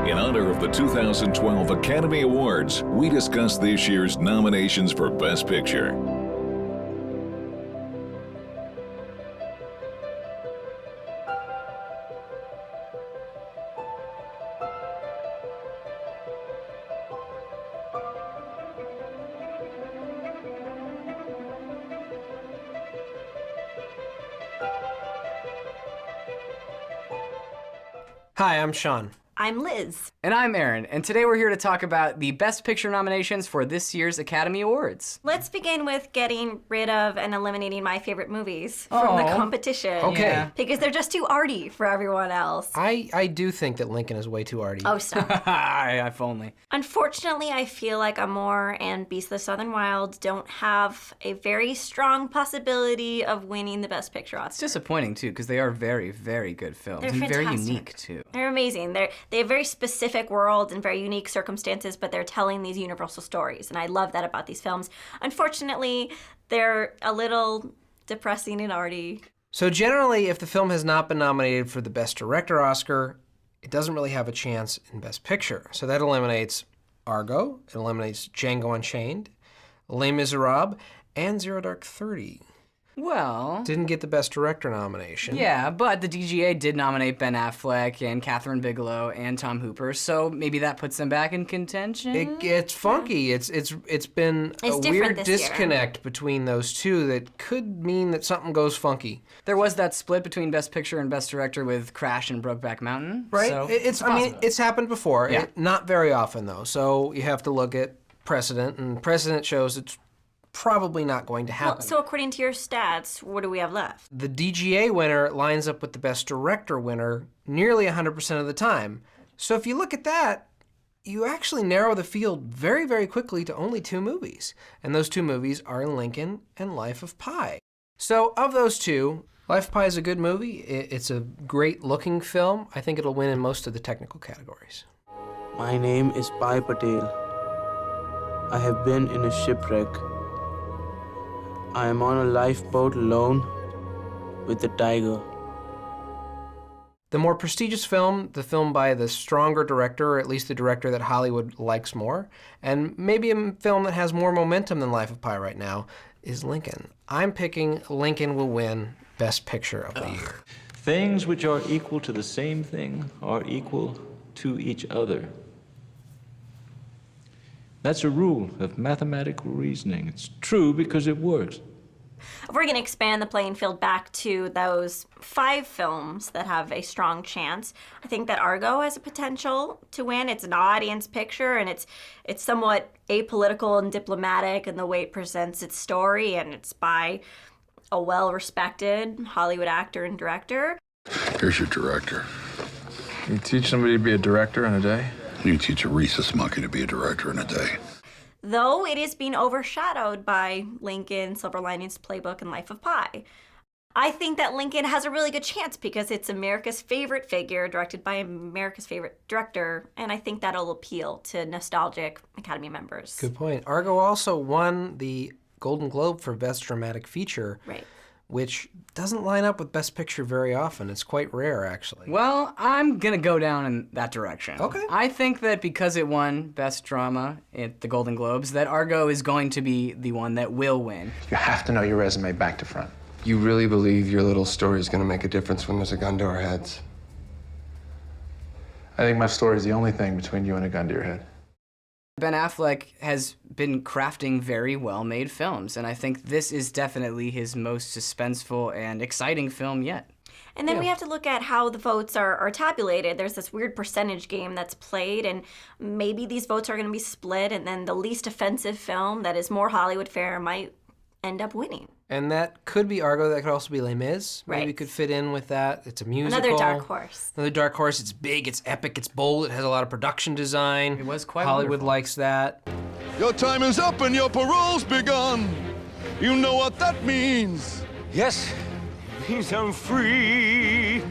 In honor of the 2012 Academy Awards, we discuss this year's nominations for Best Picture. Hi, I'm Sean. I'm Liz. And I'm Aaron, and today we're here to talk about the Best Picture nominations for this year's Academy Awards. Let's begin with getting rid of and eliminating my favorite movies from the competition. Okay. Yeah. Because they're just too arty for everyone else. I do think that Lincoln is way too arty. Oh, stop. If only. Unfortunately, I feel like Amour and Beast of the Southern Wild don't have a very strong possibility of winning the Best Picture Oscar. It's disappointing, too, because they are very, very good films. They're and very fantastic. unique, too. They're amazing. They have very specific worlds and very unique circumstances, but they're telling these universal stories, and I love that about these films. Unfortunately, they're a little depressing and arty. So generally, if the film has not been nominated for the Best Director Oscar, it doesn't really have a chance in Best Picture. So that eliminates Argo, it eliminates Django Unchained, Les Miserables, and Zero Dark 30. Well... Didn't get the Best Director nomination. Yeah, but the DGA did nominate Ben Affleck and Catherine Bigelow and Tom Hooper, so maybe that puts them back in contention? It's funky. It's been a weird disconnect between those two that could mean that something goes funky. There was that split between Best Picture and Best Director with Crash and Brokeback Mountain. Right? So It's happened before. Yeah. Not very often, though. So you have to look at precedent, and precedent shows it's probably not going to happen. Well, so according to your stats, what do we have left? The DGA winner lines up with the Best Director winner nearly 100% of the time. So if you look at that, you actually narrow the field very, very quickly to only two movies. And those two movies are Lincoln and Life of Pi. So of those two, Life of Pi is a good movie. It's a great looking film. I think it'll win in most of the technical categories. My name is Pai Patel. I have been in a shipwreck. I am on a lifeboat alone with a tiger. The more prestigious film, the film by the stronger director, or at least the director that Hollywood likes more, and maybe a film that has more momentum than Life of Pi right now, is Lincoln. I'm picking Lincoln will win Best Picture of the year. Things which are equal to the same thing are equal to each other. That's a rule of mathematical reasoning. It's true because it works. If we're going to expand the playing field back to those 5 films that have a strong chance, I think that Argo has a potential to win. It's an audience picture, and it's somewhat apolitical and diplomatic in the way it presents its story, and it's by a well-respected Hollywood actor and director. Here's your director. You teach somebody to be a director in a day? You teach a rhesus monkey to be a director in a day. Though it is being overshadowed by Lincoln, Silver Linings Playbook, and Life of Pi. I think that Lincoln has a really good chance because it's America's favorite figure, directed by America's favorite director, and I think that'll appeal to nostalgic Academy members. Good point. Argo also won the Golden Globe for Best Dramatic Feature. Right. Which doesn't line up with Best Picture very often. It's quite rare, actually. Well, I'm gonna go down in that direction. Okay. I think that because it won Best Drama at the Golden Globes, that Argo is going to be the one that will win. You have to know your resume back to front. You really believe your little story is going to make a difference when there's a gun to our heads? I think my story is the only thing between you and a gun to your head. Ben Affleck has been crafting very well-made films, and I think this is definitely his most suspenseful and exciting film yet. And then we have to look at how the votes are tabulated. There's this weird percentage game that's played, and maybe these votes are going to be split, and then the least offensive film that is more Hollywood fare might end up winning. And that could be Argo. That could also be Les Mis. Maybe Right. could fit in with that. It's a musical. Another dark horse. Another dark horse. It's big, it's epic, it's bold, it has a lot of production design. It was quite Hollywood wonderful. likes that. Your time is up and your parole's begun. You know what that means. Yes, means I'm free.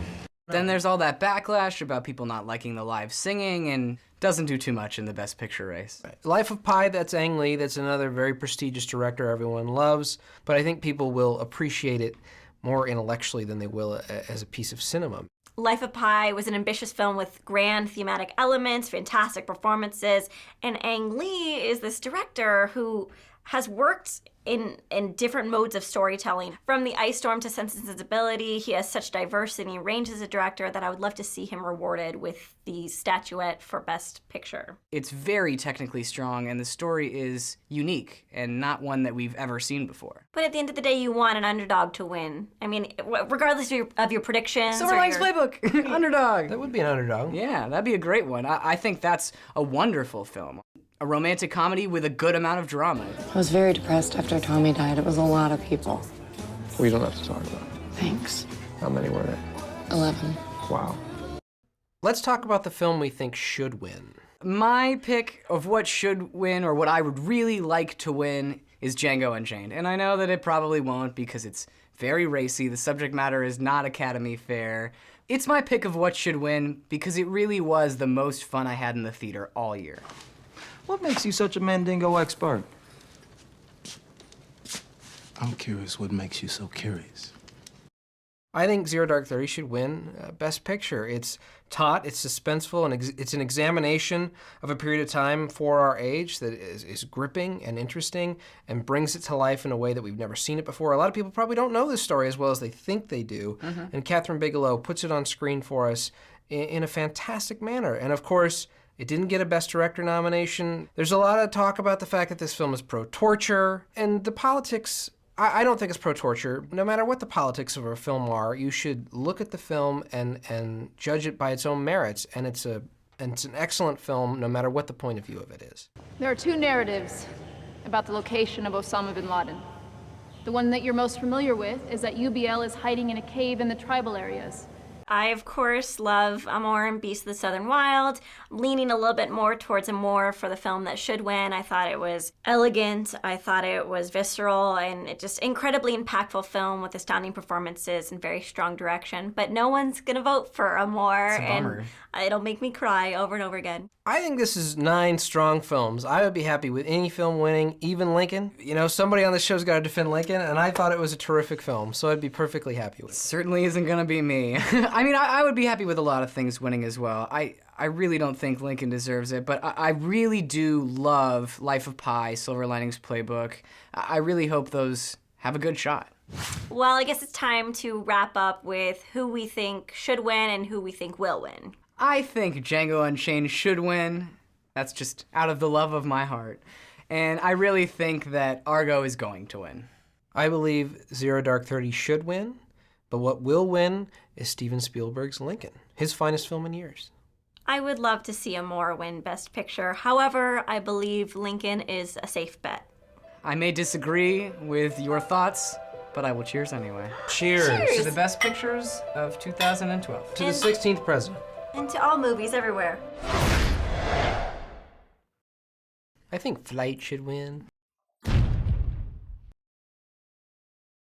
Then there's all that backlash about people not liking the live singing, and doesn't do too much in the Best Picture race. Life of Pi, that's Ang Lee. That's another very prestigious director everyone loves. But I think people will appreciate it more intellectually than they will as a piece of cinema. Life of Pi was an ambitious film with grand thematic elements, fantastic performances, and Ang Lee is this director who has worked in different modes of storytelling. From the Ice Storm to Sense and Sensibility, he has such diversity and range as a director that I would love to see him rewarded with the statuette for Best Picture. It's very technically strong, and the story is unique and not one that we've ever seen before. But at the end of the day, you want an underdog to win. I mean, regardless of your predictions. Silver Linings Playbook, underdog. That would be an underdog. Yeah, that'd be a great one. I think that's a wonderful film. A romantic comedy with a good amount of drama. I was very depressed after Tommy died. It was a lot of people. We don't have to talk about it. Thanks. How many were there? 11. Wow. Let's talk about the film we think should win. My pick of what should win, or what I would really like to win, is Django Unchained. And I know that it probably won't because it's very racy. The subject matter is not Academy Fare. It's my pick of what should win because it really was the most fun I had in the theater all year. What makes you such a Mandingo expert? I'm curious what makes you so curious. I think Zero Dark 30 should win Best Picture. It's taut, it's suspenseful, and it's an examination of a period of time for our age that is gripping and interesting and brings it to life in a way that we've never seen it before. A lot of people probably don't know this story as well as they think they do, and Catherine Bigelow puts it on screen for us in a fantastic manner. And of course, it didn't get a Best Director nomination. There's a lot of talk about the fact that this film is pro-torture, and the politics, I don't think it's pro-torture. No matter what the politics of a film are, you should look at the film and judge it by its own merits, and it's an excellent film no matter what the point of view of it is. There are two narratives about the location of Osama bin Laden. The one that you're most familiar with is that UBL is hiding in a cave in the tribal areas. I, of course, love Amour and Beast of the Southern Wild. I'm leaning a little bit more towards Amour for the film that should win. I thought it was elegant, I thought it was visceral, and it just incredibly impactful film with astounding performances and very strong direction. But no one's gonna vote for Amour, and it'll make me cry over and over again. I think this is 9 strong films. I would be happy with any film winning, even Lincoln. You know, somebody on this show's got to defend Lincoln, and I thought it was a terrific film, so I'd be perfectly happy with it. Certainly isn't gonna be me. I mean, I would be happy with a lot of things winning as well. I really don't think Lincoln deserves it, but I really do love Life of Pi, Silver Linings Playbook. I really hope those have a good shot. Well, I guess it's time to wrap up with who we think should win and who we think will win. I think Django Unchained should win. That's just out of the love of my heart. And I really think that Argo is going to win. I believe Zero Dark 30 should win, but what will win is Steven Spielberg's Lincoln, his finest film in years. I would love to see Amour win Best Picture. However, I believe Lincoln is a safe bet. I may disagree with your thoughts, but I will cheers anyway. Cheers. Cheers. To the best pictures of 2012. To the 16th president. And to all movies everywhere. I think Flight should win.